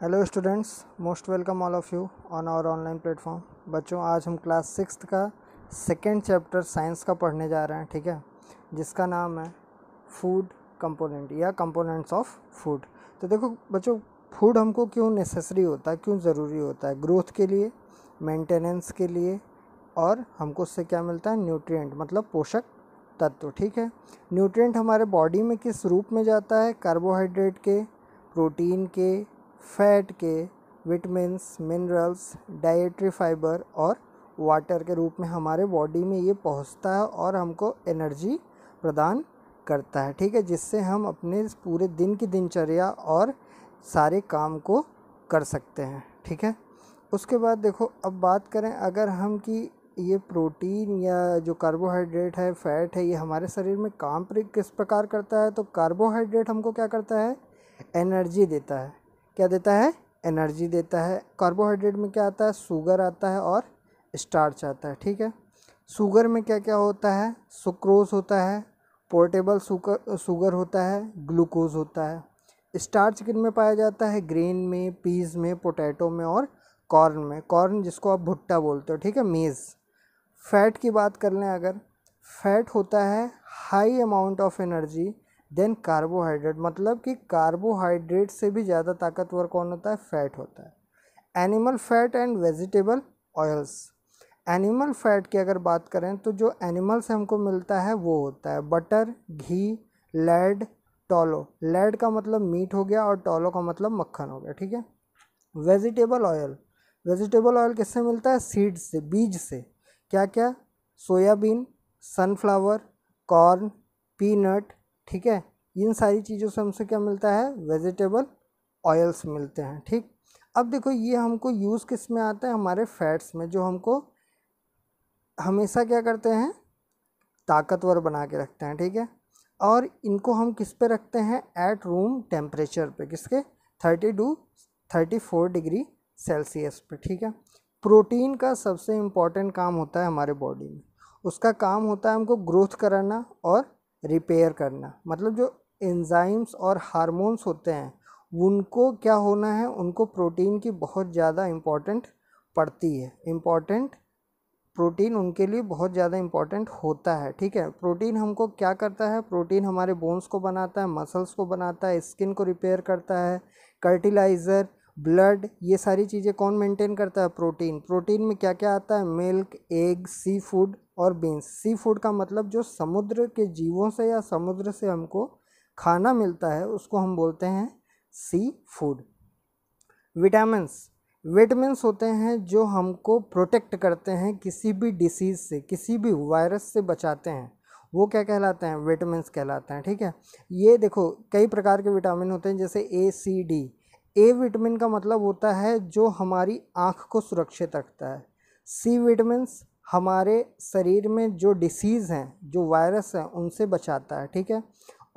Hello students, most welcome all of you on our online platform. बच्चों, आज हम class 6 का सेकेंड चैप्टर साइंस का पढ़ने जा रहे हैं, ठीक है, जिसका नाम है फूड कंपोनेंट या कंपोनेंट्स ऑफ फूड। तो देखो बच्चों, फूड हमको क्यों नेसेसरी होता है, क्यों ज़रूरी होता है? ग्रोथ के लिए, मेंटेनेंस के लिए, और हमको उससे क्या मिलता है? न्यूट्रिएंट, मतलब पोषक तत्व, ठीक है। न्यूट्रिएंट हमारे बॉडी में किस रूप में जाता है? कार्बोहाइड्रेट के, प्रोटीन के, फैट के, विटामिन्स, मिनरल्स, डाइटरी फाइबर और वाटर के रूप में हमारे बॉडी में ये पहुंचता है और हमको एनर्जी प्रदान करता है, ठीक है, जिससे हम अपने पूरे दिन की दिनचर्या और सारे काम को कर सकते हैं, ठीक है। उसके बाद देखो, अब बात करें अगर हम कि ये प्रोटीन या जो कार्बोहाइड्रेट है, फैट है, ये हमारे शरीर में काम किस प्रकार करता है। तो कार्बोहाइड्रेट हमको क्या करता है? एनर्जी देता है। क्या देता है? एनर्जी देता है। कार्बोहाइड्रेट में क्या आता है? शुगर आता है और स्टार्च आता है, ठीक है। शुगर में क्या क्या होता है? सुक्रोज होता है, पोर्टेबल शुगर होता है, ग्लूकोज होता है। स्टार्च किन में पाया जाता है? ग्रेन में, पीज में, पोटैटो में और कॉर्न में। कॉर्न जिसको आप भुट्टा बोलते हो, ठीक है, मेज़। फैट की बात कर लें अगर, फैट होता है high amount of energy than carbohydrate, मतलब कि कार्बोहाइड्रेट से भी ज़्यादा ताकतवर कौन होता है? फैट होता है। Animal fat and vegetable oils. Animal fat की अगर बात करें तो जो एनिमल से हमको मिलता है वो होता है बटर, घी, लैड, टोलो। लैड का मतलब मीट हो गया और टोलो का मतलब मक्खन हो गया, ठीक है। वेजिटेबल ऑयल, वेजिटेबल ऑयल किससे मिलता है? सीड से, बीज से। क्या क्या? सोयाबीन, सनफ्लावर, कॉर्न, पीनट, ठीक है। इन सारी चीज़ों से हमसे क्या मिलता है? वेजिटेबल ऑयल्स मिलते हैं, ठीक। अब देखो, ये हमको यूज़ किस में आता है? हमारे फैट्स में, जो हमको हमेशा क्या करते हैं? ताकतवर बना के रखते हैं, ठीक है। और इनको हम किस पे रखते हैं? एट रूम टेम्परेचर पे। किसके? 34 डिग्री सेल्सियस पे, ठीक है। प्रोटीन का सबसे इम्पॉर्टेंट काम होता है हमारे बॉडी में, उसका काम होता है हमको ग्रोथ कराना और रिपेयर करना। मतलब जो एंजाइम्स और हार्मोन्स होते हैं उनको क्या होना है? उनको प्रोटीन की बहुत ज़्यादा इम्पॉर्टेंट पड़ती है। इम्पॉर्टेंट प्रोटीन उनके लिए बहुत ज़्यादा इम्पॉर्टेंट होता है, ठीक है। प्रोटीन हमको क्या करता है? प्रोटीन हमारे बोन्स को बनाता है, मसल्स को बनाता है, स्किन को रिपेयर करता है, फर्टिलाइज़र, ब्लड, ये सारी चीज़ें कौन मेंटेन करता है? प्रोटीन। प्रोटीन में क्या क्या आता है? मिल्क, एग, सी फूड और बीन्स। सी फूड का मतलब जो समुद्र के जीवों से या समुद्र से हमको खाना मिलता है उसको हम बोलते हैं सी फूड। विटामिन्स, विटामिन्स होते हैं जो हमको प्रोटेक्ट करते हैं किसी भी डिसीज़ से, किसी भी वायरस से बचाते हैं, वो क्या कहलाते हैं? विटामिन्स कहलाते हैं, ठीक है। ये देखो, कई प्रकार के विटामिन होते हैं, जैसे ए, सी, डी। ए विटामिन का मतलब होता है जो हमारी आँख को सुरक्षित रखता है। सी विटामिन्स हमारे शरीर में जो डिसीज़ हैं, जो वायरस हैं, उनसे बचाता है, ठीक है।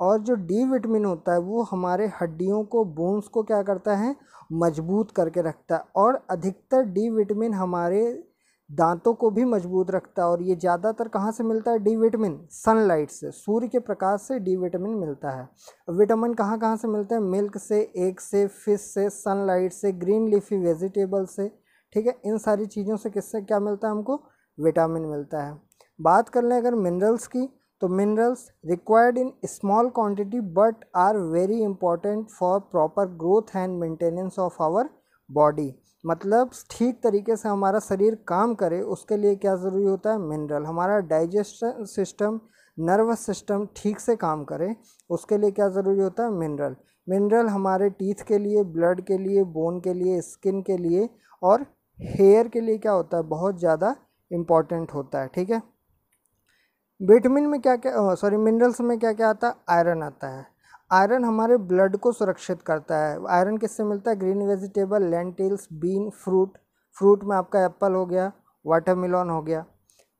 और जो डी विटामिन होता है वो हमारे हड्डियों को, बोन्स को क्या करता है? मजबूत करके रखता है। और अधिकतर डी विटामिन हमारे दांतों को भी मजबूत रखता है। और ये ज़्यादातर कहाँ से मिलता है? डी विटामिन सनलाइट से, सूर्य के प्रकाश से डी विटामिन मिलता है। विटामिन कहाँ कहाँ से मिलते हैं? मिल्क से, एग से, फिश से, सनलाइट से, ग्रीन लीफी वेजिटेबल से, ठीक है। इन सारी चीज़ों से किससे क्या मिलता है हमको? विटामिन मिलता है। बात कर लें अगर मिनरल्स की, तो minerals required in small quantity but are very important for proper growth and maintenance of our body. मतलब ठीक तरीके से हमारा शरीर काम करे उसके लिए क्या ज़रूरी होता है? मिनरल। हमारा डाइजेशन सिस्टम, नर्वस सिस्टम ठीक से काम करे उसके लिए क्या ज़रूरी होता है? मिनरल। मिनरल हमारे टीथ के लिए, ब्लड के लिए, बोन के लिए, स्किन के लिए और हेयर के लिए क्या होता है? बहुत ज़्यादा इम्पॉर्टेंट होता है, ठीक है। विटामिन में क्या क्या, सॉरी, मिनरल्स में क्या क्या आता है? आयरन आता है। आयरन हमारे ब्लड को सुरक्षित करता है। आयरन किससे मिलता है? Green vegetable, lentils, bean, fruit. Fruit में आपका एप्पल हो गया, वाटरमेलन हो गया।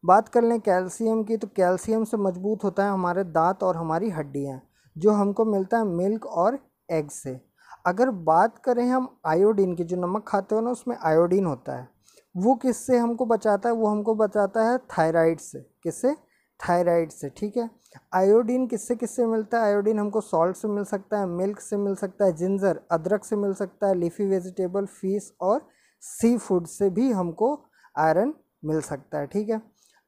बात कर लें कैल्शियम की, तो कैल्शियम से मजबूत होता है हमारे दांत और हमारी हड्डियां, जो हमको मिलता है मिल्क और एग से। अगर बात करें हम आयोडीन की, जो नमक खाते हो ना उसमें आयोडीन होता है, वो किससे हमको बचाता है? वो हमको बचाता है थायराइड से। किससे? थायराइड से, ठीक है। आयोडीन किससे किससे मिलता है? आयोडीन हमको सॉल्ट से मिल सकता है, मिल्क से मिल सकता है, जिंजर अदरक से मिल सकता है, लीफी वेजिटेबल, फिश और सी फूड से भी हमको आयरन मिल सकता है, ठीक है।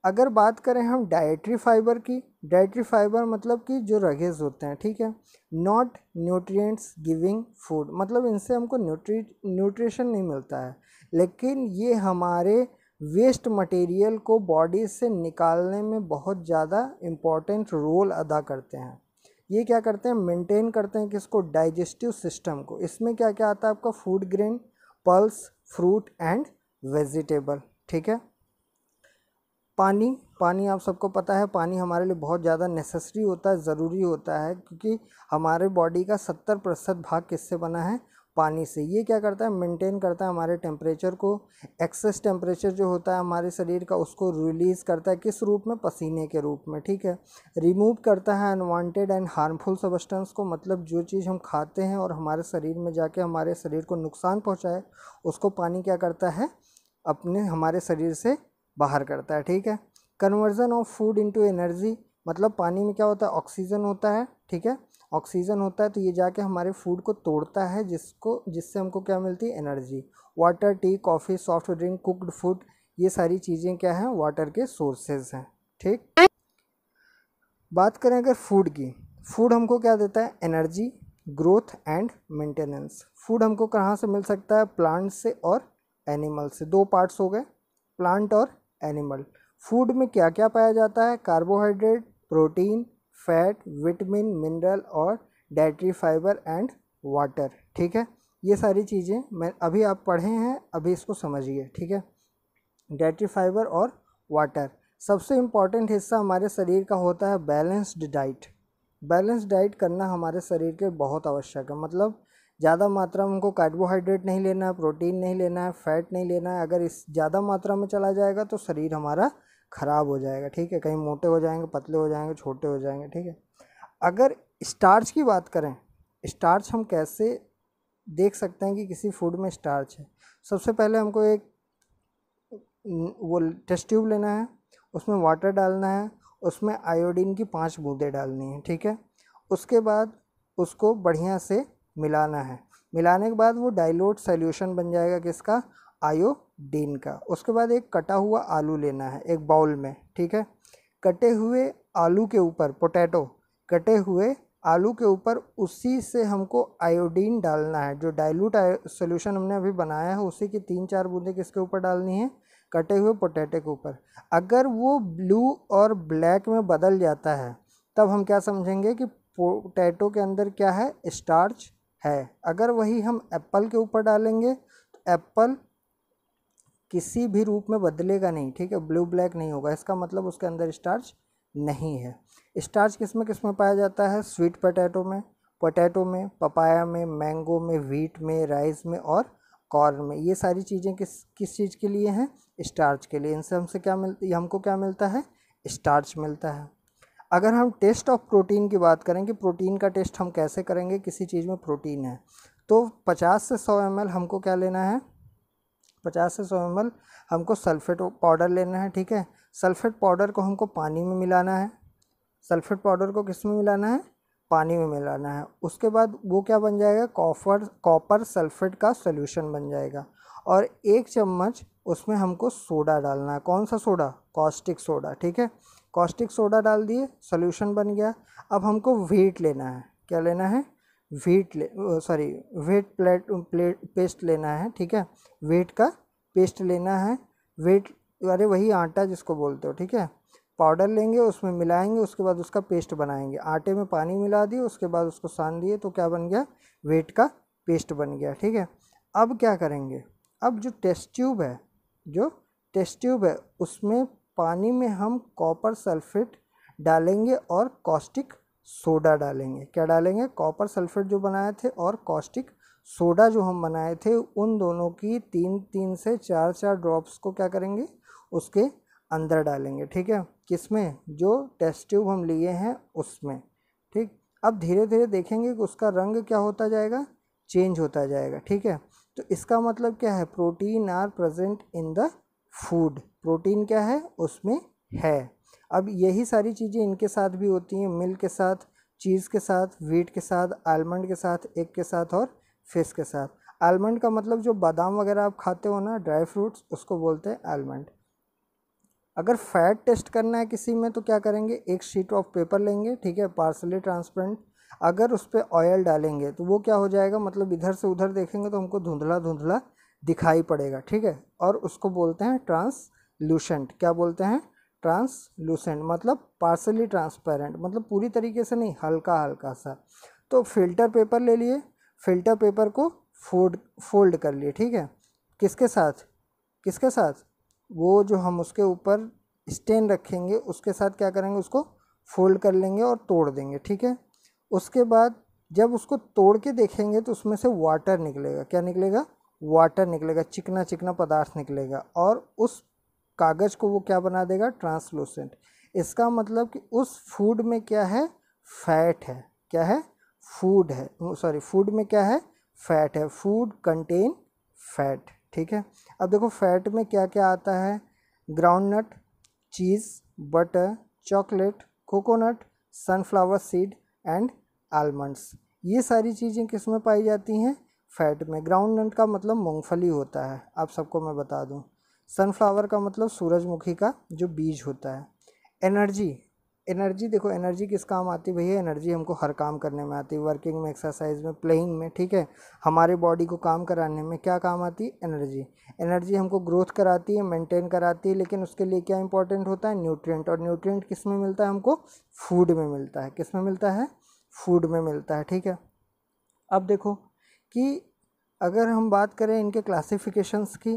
अगर बात करें हम डाइटरी फाइबर की, डाइटरी फाइबर मतलब कि जो रगेज होते हैं, ठीक है, नॉट न्यूट्रिएंट्स गिविंग फूड, मतलब इनसे हमको न्यूट्रिशन नहीं मिलता है, लेकिन ये हमारे वेस्ट मटेरियल को बॉडी से निकालने में बहुत ज़्यादा इम्पॉर्टेंट रोल अदा करते हैं। ये क्या करते हैं? मेंटेन करते हैं किसको? डाइजेस्टिव सिस्टम को। इसमें क्या क्या आता है आपका? Food grain, pulse, fruit and vegetable, ठीक है। पानी, पानी आप सबको पता है, पानी हमारे लिए बहुत ज़्यादा नेसेसरी होता है, ज़रूरी होता है, क्योंकि हमारे बॉडी का 70% भाग किससे बना है? पानी से। ये क्या करता है? मेंटेन करता है हमारे टेम्परेचर को। एक्सेस टेम्परेचर जो होता है हमारे शरीर का, उसको रिलीज़ करता है किस रूप में? पसीने के रूप में, ठीक है। रिमूव करता है अनवांटेड एंड हार्मफुल सब्सटेंस को, मतलब जो चीज़ हम खाते हैं और हमारे शरीर में जाके हमारे शरीर को नुकसान पहुँचाए, उसको पानी क्या करता है? अपने हमारे शरीर से बाहर करता है, ठीक है। Conversion of food into energy, मतलब पानी में क्या होता है? ऑक्सीजन होता है, ठीक है। ऑक्सीजन होता है तो ये जाके हमारे फूड को तोड़ता है, जिससे हमको क्या मिलती है? Energy. Water, T, coffee, soft drink, cooked food, ये सारी चीज़ें क्या हैं? वाटर के सोर्सेज हैं, ठीक। बात करें अगर फूड की, फूड हमको क्या देता है? Energy, growth and maintenance. Food हमको कहाँ से मिल सकता है? प्लांट से और एनिमल से। दो पार्ट्स हो गए, प्लांट और एनिमल। फूड में क्या क्या पाया जाता है? Carbohydrate, protein, fat, vitamin, mineral और डाइटरी फाइबर एंड वाटर, ठीक है। ये सारी चीज़ें मैं अभी आप पढ़े हैं, अभी इसको समझिए, ठीक है। डाइटरी फाइबर और वाटर। सबसे इम्पॉर्टेंट हिस्सा हमारे शरीर का होता है बैलेंस्ड डाइट। बैलेंस्ड डाइट करना हमारे शरीर के बहुत आवश्यक है, मतलब ज़्यादा मात्रा में हमको कार्बोहाइड्रेट नहीं लेना है, प्रोटीन नहीं लेना है, फैट नहीं लेना है। अगर इस ज़्यादा मात्रा में चला जाएगा तो शरीर हमारा ख़राब हो जाएगा, ठीक है। कहीं मोटे हो जाएंगे, पतले हो जाएंगे, छोटे हो जाएंगे, ठीक है। अगर स्टार्च की बात करें, स्टार्च हम कैसे देख सकते हैं कि किसी फूड में स्टार्च है? सबसे पहले हमको एक वो टेस्ट ट्यूब लेना है, उसमें वाटर डालना है, उसमें आयोडीन की 5 बूंदें डालनी है, ठीक है। उसके बाद उसको बढ़िया से मिलाना है। मिलाने के बाद वो डाइल्यूट सॉल्यूशन बन जाएगा किसका? आयोडीन का। उसके बाद एक कटा हुआ आलू लेना है एक बाउल में, ठीक है। कटे हुए आलू के ऊपर, पोटैटो, कटे हुए आलू के ऊपर उसी से हमको आयोडीन डालना है। जो डाइल्यूट सॉल्यूशन हमने अभी बनाया है उसी की 3-4 बूंदें किसके ऊपर डालनी है? कटे हुए पोटैटो के ऊपर। अगर वो ब्लू और ब्लैक में बदल जाता है तब हम क्या समझेंगे कि पोटैटो के अंदर क्या है? स्टार्च है। अगर वही हम एप्पल के ऊपर डालेंगे तो एप्पल किसी भी रूप में बदलेगा नहीं, ठीक है, ब्लू ब्लैक नहीं होगा, इसका मतलब उसके अंदर स्टार्च नहीं है। स्टार्च किस में पाया जाता है? स्वीट पोटैटो में, पपाया में, मैंगो में, व्हीट में, राइस में और कॉर्न में। ये सारी चीज़ें किस चीज़ के लिए हैं? स्टार्च के लिए। इनसे हमको क्या मिलता है? स्टार्च मिलता है। अगर हम टेस्ट ऑफ प्रोटीन की बात करें कि प्रोटीन का टेस्ट हम कैसे करेंगे, किसी चीज़ में प्रोटीन है, तो 50 से 100 ml हमको क्या लेना है? 50 से 100 ml हमको सल्फेट पाउडर लेना है, ठीक है। सल्फेट पाउडर को हमको पानी में मिलाना है। सल्फेट पाउडर को किस में मिलाना है? पानी में मिलाना है। उसके बाद वो क्या बन जाएगा? कॉपर सल्फेट का सॉल्यूशन बन जाएगा। और 1 चम्मच उसमें हमको सोडा डालना है। कौन सा सोडा? कॉस्टिक सोडा, ठीक है। कॉस्टिक सोडा डाल दिए, सॉल्यूशन बन गया। अब हमको व्हीट लेना है। क्या लेना है? व्हीट पेस्ट लेना है, ठीक है। व्हीट का पेस्ट लेना है। अरे वही आटा जिसको बोलते हो, ठीक है। पाउडर लेंगे, उसमें मिलाएंगे, उसके बाद उसका पेस्ट बनाएंगे। आटे में पानी मिला दिए, उसके बाद उसको सान दिए, तो क्या बन गया? व्हीट का पेस्ट बन गया, ठीक है। अब क्या करेंगे? अब जो टेस्ट ट्यूब है उसमें पानी में हम कॉपर सल्फेट डालेंगे और कॉस्टिक सोडा डालेंगे। क्या डालेंगे? कॉपर सल्फेट जो बनाए थे और कॉस्टिक सोडा जो हम बनाए थे, उन दोनों की 3-3 से 4-4 ड्रॉप्स को क्या करेंगे? उसके अंदर डालेंगे, ठीक है। किसमें? जो टेस्ट ट्यूब हम लिए हैं उसमें, ठीक। अब धीरे धीरे देखेंगे कि उसका रंग क्या होता जाएगा? चेंज होता जाएगा, ठीक है। तो इसका मतलब क्या है? Protein are present in the food. Protein क्या है? उसमें है। अब यही सारी चीज़ें इनके साथ भी होती हैं, मिल्क के साथ, चीज़ के साथ, व्हीट के साथ, आलमंड के साथ, एग के साथ और फिश के साथ। आलमंड का मतलब जो बादाम वगैरह आप खाते हो ना, ड्राई फ्रूट्स, उसको बोलते हैं आलमंड। अगर फैट टेस्ट करना है किसी में तो क्या करेंगे, एक शीट ऑफ पेपर लेंगे, ठीक है, पार्सली ट्रांसपेरेंट। अगर उस पर ऑयल डालेंगे तो वो क्या हो जाएगा, मतलब इधर से उधर देखेंगे तो हमको धुंधला धुंधला दिखाई पड़ेगा, ठीक है, और उसको बोलते हैं ट्रांसलूसेंट। क्या बोलते हैं, ट्रांसलूसेंट, मतलब पार्सली ट्रांसपेरेंट, मतलब पूरी तरीके से नहीं, हल्का हल्का सा। तो फिल्टर पेपर ले लिए, फिल्टर पेपर को फोल्ड कर लिए, ठीक है, किसके साथ, किसके साथ, वो जो हम उसके ऊपर स्टेन रखेंगे उसके साथ क्या करेंगे, उसको फोल्ड कर लेंगे और तोड़ देंगे, ठीक है। उसके बाद जब उसको तोड़ के देखेंगे तो उसमें से वाटर निकलेगा। क्या निकलेगा, वाटर निकलेगा, चिकना चिकना पदार्थ निकलेगा, और उस कागज़ को वो क्या बना देगा, ट्रांसलूसेंट। इसका मतलब कि उस फूड में क्या है, फैट है। क्या है, फूड है, सॉरी, फूड में क्या है, फैट है, फूड कंटेन फैट, ठीक है। अब देखो फैट में क्या क्या आता है, groundnut, cheese, butter, chocolate, coconut, sunflower seed and almonds. ये सारी चीज़ें किस में पाई जाती हैं, फैट में। ग्राउंडनट का मतलब मूंगफली होता है, आप सबको मैं बता दूं। सनफ्लावर का मतलब सूरजमुखी का जो बीज होता है। एनर्जी, एनर्जी देखो, एनर्जी किस काम आती है भैया, एनर्जी हमको हर काम करने में आती है, वर्किंग में, एक्सरसाइज में, प्लेइंग में, ठीक है। हमारे बॉडी को काम कराने में क्या काम आती है, एनर्जी। एनर्जी हमको ग्रोथ कराती है, मेंटेन कराती है, लेकिन उसके लिए क्या इंपॉर्टेंट होता है, न्यूट्रिएंट। और न्यूट्रिएंट किस में मिलता है हमको, फूड में मिलता है। किस में मिलता है, फूड में मिलता है, ठीक है। अब देखो कि अगर हम बात करें इनके क्लासिफिकेशंस की,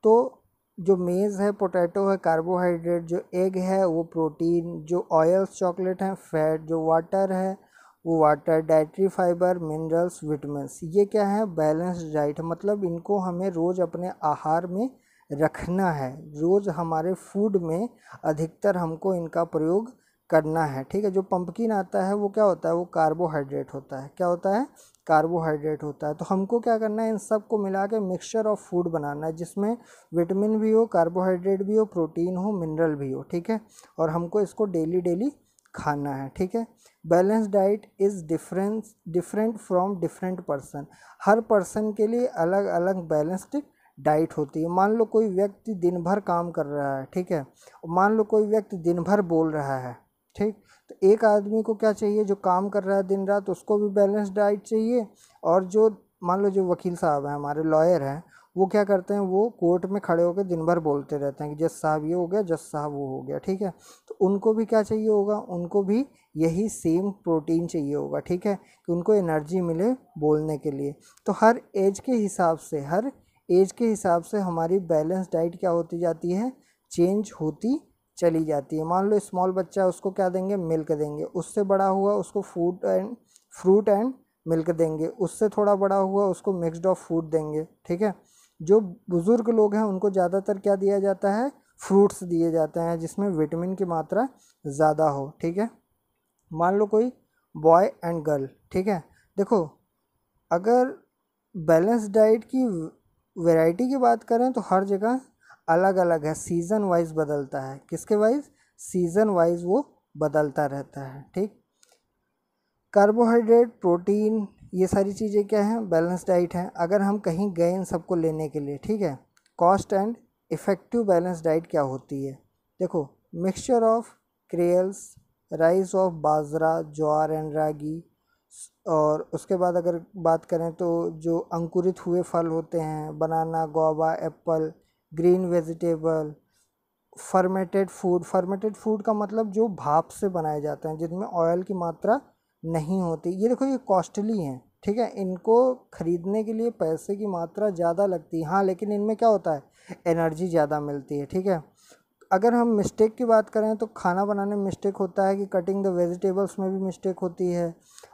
तो जो मेज़ है, पोटैटो है, कार्बोहाइड्रेट, जो एग है वो प्रोटीन, जो ऑयल्स, चॉकलेट हैं, फैट, जो वाटर है वो water, dietary fibre, minerals, vitamins, ये क्या है, बैलेंस्ड डाइट। मतलब इनको हमें रोज़ अपने आहार में रखना है, रोज़ हमारे फूड में अधिकतर हमको इनका प्रयोग करना है, ठीक है। जो पंपकिन आता है वो क्या होता है, वो कार्बोहाइड्रेट होता है। क्या होता है, कार्बोहाइड्रेट होता है। तो हमको क्या करना है, इन सब को मिला के मिक्सचर ऑफ फूड बनाना है, जिसमें विटामिन भी हो, कार्बोहाइड्रेट भी हो, प्रोटीन हो, मिनरल भी हो, ठीक है। और हमको इसको डेली डेली खाना है, ठीक है। Balance diet is different from different person. Her person के लिए अलग अलग बैलेंस्ड डाइट होती है। मान लो कोई व्यक्ति दिन भर काम कर रहा है, ठीक है, मान लो कोई व्यक्ति दिन भर बोल रहा है, ठीक, तो एक आदमी को क्या चाहिए, जो काम कर रहा है दिन रात, उसको भी बैलेंस डाइट चाहिए। और जो मान लो जो वकील साहब हैं, हमारे लॉयर हैं, वो क्या करते हैं, वो कोर्ट में खड़े होकर दिन भर बोलते रहते हैं कि जज साहब ये हो गया, जज साहब वो हो गया, ठीक है। तो उनको भी क्या चाहिए होगा, उनको भी यही सेम प्रोटीन चाहिए होगा, ठीक है, कि उनको एनर्जी मिले बोलने के लिए। तो हर एज के हिसाब से, हर एज के हिसाब से हमारी बैलेंस डाइट क्या होती जाती है, चेंज होती चली जाती है। मान लो स्मॉल बच्चा है, उसको क्या देंगे, मिल्क देंगे। उससे बड़ा हुआ उसको फ्रूट एंड मिल्क देंगे। उससे थोड़ा बड़ा हुआ उसको मिक्सड ऑफ फूड देंगे, ठीक है। जो बुज़ुर्ग लोग हैं उनको ज़्यादातर क्या दिया जाता है, फ्रूट्स दिए जाते हैं, जिसमें विटामिन की मात्रा ज़्यादा हो, ठीक है। मान लो कोई बॉय एंड गर्ल, ठीक है। देखो अगर बैलेंस डाइट की वैरायटी की बात करें तो हर जगह अलग अलग है, सीज़न वाइज बदलता है। किसके वाइज, सीज़न वाइज वो बदलता रहता है, ठीक। कार्बोहाइड्रेट, प्रोटीन, ये सारी चीज़ें क्या हैं, बैलेंस डाइट हैं। अगर हम कहीं गए इन सबको लेने के लिए, ठीक है, cost and effective balance diet क्या होती है, देखो, mixture of cereals, rice of bajra, jowar and ragi. और उसके बाद अगर बात करें तो जो अंकुरित हुए फल होते हैं, banana, guava, apple, green vegetable, fermented food का मतलब जो भाप से बनाए जाते हैं, जिनमें ऑयल की मात्रा नहीं होती। ये देखो ये कॉस्टली हैं, ठीक है, इनको खरीदने के लिए पैसे की मात्रा ज़्यादा लगती है, हाँ, लेकिन इनमें क्या होता है, एनर्जी ज़्यादा मिलती है, ठीक है। अगर हम मिस्टेक की बात करें तो खाना बनाने में मिस्टेक होता है कि कटिंग द वेजिटेबल्स में भी मिस्टेक होती है।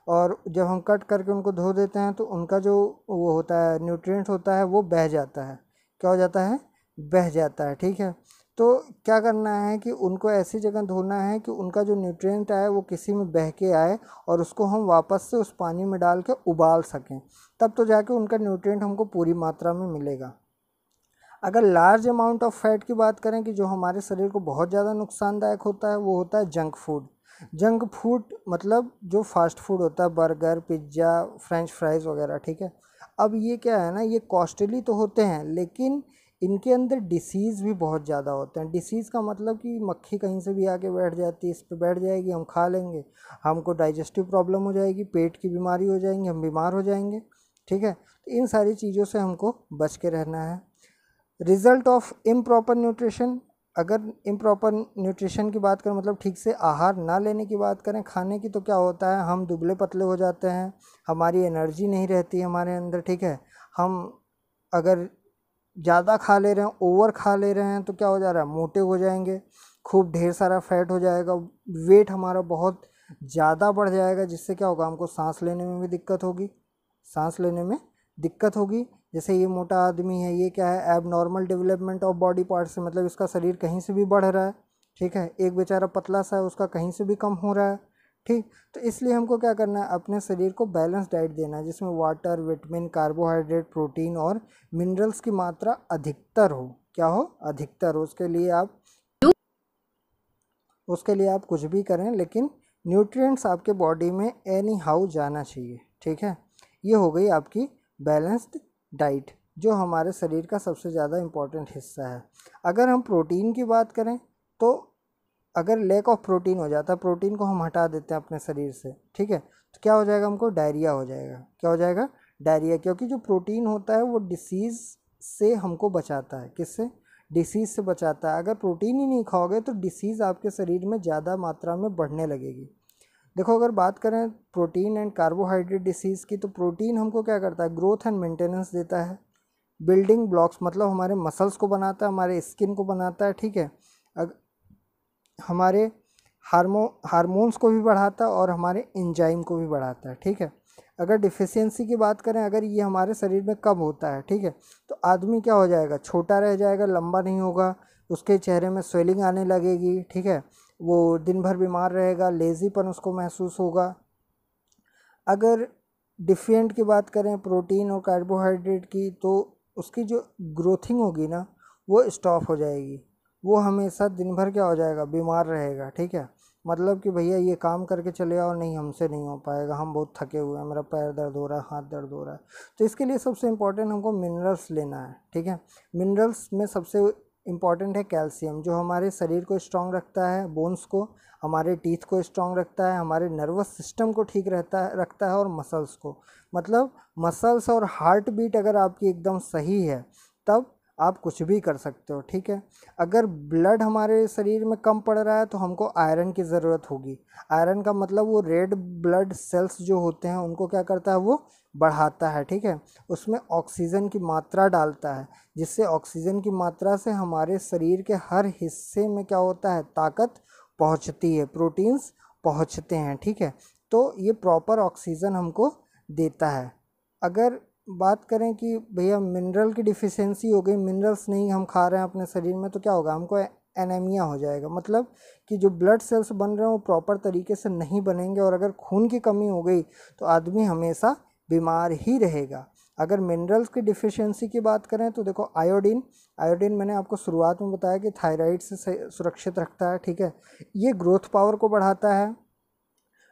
और जब हम कट करके उनको धो देते हैं तो उनका जो वो होता है, न्यूट्रिएंट्स होता है, वो बह जाता है। क्या हो जाता है, बह जाता है, ठीक है। तो क्या करना है कि उनको ऐसी जगह धोना है कि उनका जो न्यूट्रिएंट आए वो किसी में बह के आए, और उसको हम वापस से उस पानी में डाल के उबाल सकें, तब तो जाके उनका न्यूट्रिएंट हमको पूरी मात्रा में मिलेगा। अगर लार्ज अमाउंट ऑफ फैट की बात करें कि जो हमारे शरीर को बहुत ज़्यादा नुकसानदायक होता है, वो होता है जंक फूड। जंक फूड मतलब जो फास्ट फूड होता है, बर्गर, पिज्ज़ा, फ्रेंच फ्राइज़ वगैरह, ठीक है। अब ये क्या है ना, ये कॉस्टली तो होते हैं लेकिन इनके अंदर डिसीज़ भी बहुत ज़्यादा होते हैं। डिसीज़ का मतलब कि मक्खी कहीं से भी आके बैठ जाती है, इस पे बैठ जाएगी, हम खा लेंगे, हमको डाइजेस्टिव प्रॉब्लम हो जाएगी, पेट की बीमारी हो जाएंगी, हम बीमार हो जाएंगे, ठीक है। तो इन सारी चीज़ों से हमको बच के रहना है। रिजल्ट ऑफ इम्प्रॉपर न्यूट्रिशन, अगर इम्प्रॉपर न्यूट्रिशन की बात करें मतलब ठीक से आहार ना लेने की बात करें खाने की, तो क्या होता है, हम दुबले पतले हो जाते हैं, हमारी एनर्जी नहीं रहती हमारे अंदर, ठीक है। हम अगर ज़्यादा खा ले रहे हैं, ओवर खा ले रहे हैं, तो क्या हो जा रहा है, मोटे हो जाएंगे, खूब ढेर सारा फैट हो जाएगा, वेट हमारा बहुत ज़्यादा बढ़ जाएगा, जिससे क्या होगा, हमको सांस लेने में भी दिक्कत होगी, सांस लेने में दिक्कत होगी। जैसे ये मोटा आदमी है, ये क्या है, एब normal development of body parts से, मतलब इसका शरीर कहीं से भी बढ़ रहा है, ठीक है। एक बेचारा पतला सा है, उसका कहीं से भी कम हो रहा है, ठीक। तो इसलिए हमको क्या करना है, अपने शरीर को बैलेंस डाइट देना है, जिसमें वाटर, विटामिन, कार्बोहाइड्रेट, प्रोटीन और मिनरल्स की मात्रा अधिकतर हो। क्या हो, अधिकतर हो। उसके लिए आप कुछ भी करें, लेकिन न्यूट्रिएंट्स आपके बॉडी में एनी हाउ जाना चाहिए, ठीक है। ये हो गई आपकी बैलेंस्ड डाइट, जो हमारे शरीर का सबसे ज़्यादा इम्पॉर्टेंट हिस्सा है। अगर हम प्रोटीन की बात करें तो अगर लैक ऑफ प्रोटीन हो जाता है, प्रोटीन को हम हटा देते हैं अपने शरीर से, ठीक है, तो क्या हो जाएगा, हमको डायरिया हो जाएगा। क्या हो जाएगा, डायरिया। क्योंकि जो प्रोटीन होता है वो डिसीज़ से हमको बचाता है। किससे, डिसीज़ से बचाता है। अगर प्रोटीन ही नहीं खाओगे तो डिसीज़ आपके शरीर में ज़्यादा मात्रा में बढ़ने लगेगी। देखो, अगर बात करें प्रोटीन एंड कार्बोहाइड्रेट डिसीज़ की, तो प्रोटीन हमको क्या करता है, ग्रोथ एंड मेंटेनेंस देता है, बिल्डिंग ब्लॉक्स मतलब हमारे मसल्स को बनाता है, हमारे स्किन को बनाता है, ठीक है। हमारे हार्मोन्स को भी बढ़ाता है और हमारे एंजाइम को भी बढ़ाता है, ठीक है। अगर डिफिशियंसी की बात करें, अगर ये हमारे शरीर में कब होता है, ठीक है, तो आदमी क्या हो जाएगा, छोटा रह जाएगा, लंबा नहीं होगा, उसके चेहरे में स्वेलिंग आने लगेगी, ठीक है, वो दिन भर बीमार रहेगा, लेज़ीपन उसको महसूस होगा। अगर डिफिशिएंट की बात करें प्रोटीन और कार्बोहाइड्रेट की, तो उसकी जो ग्रोथिंग होगी ना, वो स्टॉप हो जाएगी, वो हमेशा दिन भर क्या हो जाएगा, बीमार रहेगा, ठीक है। मतलब कि भैया ये काम करके चले आओ, नहीं हमसे नहीं हो पाएगा, हम बहुत थके हुए हैं, मेरा पैर दर्द हो रहा है, हाथ दर्द हो रहा है। तो इसके लिए सबसे इम्पोर्टेंट हमको मिनरल्स लेना है, ठीक है। मिनरल्स में सबसे इम्पॉर्टेंट है कैल्शियम, जो हमारे शरीर को स्ट्रॉन्ग रखता है, बोन्स को, हमारे टीथ को स्ट्रॉन्ग रखता है, हमारे नर्वस सिस्टम को ठीक रखता है और मसल्स को। मतलब मसल्स और हार्ट बीट अगर आपकी एकदम सही है, तब आप कुछ भी कर सकते हो, ठीक है। अगर ब्लड हमारे शरीर में कम पड़ रहा है तो हमको आयरन की ज़रूरत होगी। आयरन का मतलब वो रेड ब्लड सेल्स जो होते हैं उनको क्या करता है, वो बढ़ाता है, ठीक है। उसमें ऑक्सीजन की मात्रा डालता है, जिससे ऑक्सीजन की मात्रा से हमारे शरीर के हर हिस्से में क्या होता है, ताकत पहुंचती है, प्रोटीन्स पहुंचते हैं, ठीक है। तो ये प्रॉपर ऑक्सीजन हमको देता है। अगर बात करें कि भैया मिनरल की डिफिशियंसी हो गई, मिनरल्स नहीं हम खा रहे हैं अपने शरीर में, तो क्या होगा, हमको एनीमिया हो जाएगा। मतलब कि जो ब्लड सेल्स बन रहे हैं वो प्रॉपर तरीके से नहीं बनेंगे, और अगर खून की कमी हो गई तो आदमी हमेशा बीमार ही रहेगा। अगर मिनरल्स की डिफिशियंसी की बात करें तो देखो, आयोडीन मैंने आपको शुरुआत में बताया कि थायराइड से सुरक्षित रखता है, ठीक है। ये ग्रोथ पावर को बढ़ाता है,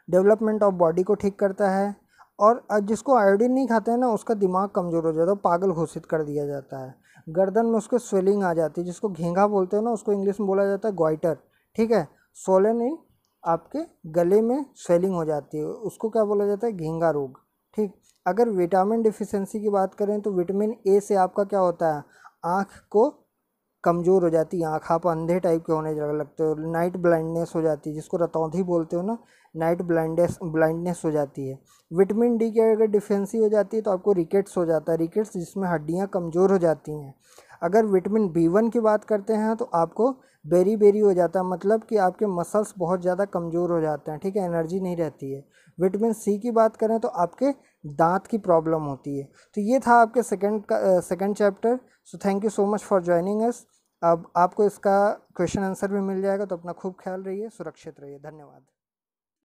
डेवलपमेंट ऑफ बॉडी को ठीक करता है, और जिसको आयोडीन नहीं खाते हैं ना, उसका दिमाग कमज़ोर हो जाता है, पागल घोषित कर दिया जाता है, गर्दन में उसको स्वेलिंग आ जाती है, जिसको घेंघा बोलते हैं ना, उसको इंग्लिश में बोला जाता है गॉइटर, ठीक है। सोलन इन आपके गले में स्वेलिंग हो जाती है, उसको क्या बोला जाता है, घेंघा रोग, ठीक। अगर विटामिन डिफिशियंसी की बात करें तो विटामिन ए से आपका क्या होता है, आँख को कमज़ोर हो जाती है, आँख आप अंधे टाइप के होने लगते हो, नाइट ब्लाइंडनेस हो जाती है, जिसको रतौंधी बोलते हो ना, नाइट ब्लाइंडनेस हो जाती है। विटामिन डी की अगर डिफिशियंसी हो जाती है तो आपको रिकेट्स हो जाता है, रिकेट्स जिसमें हड्डियाँ कमज़ोर हो जाती हैं। अगर विटामिन B1 की बात करते हैं तो आपको बेरी हो जाता है, मतलब कि आपके मसल्स बहुत ज़्यादा कमज़ोर हो जाते हैं, ठीक है, एनर्जी नहीं रहती है। विटामिन सी की बात करें तो आपके दांत की प्रॉब्लम होती है। तो ये था आपके second chapter. So thank you so much for joining us. अब आपको इसका क्वेश्चन आंसर भी मिल जाएगा, तो अपना खूब ख्याल रहिए, सुरक्षित रहिए, धन्यवाद।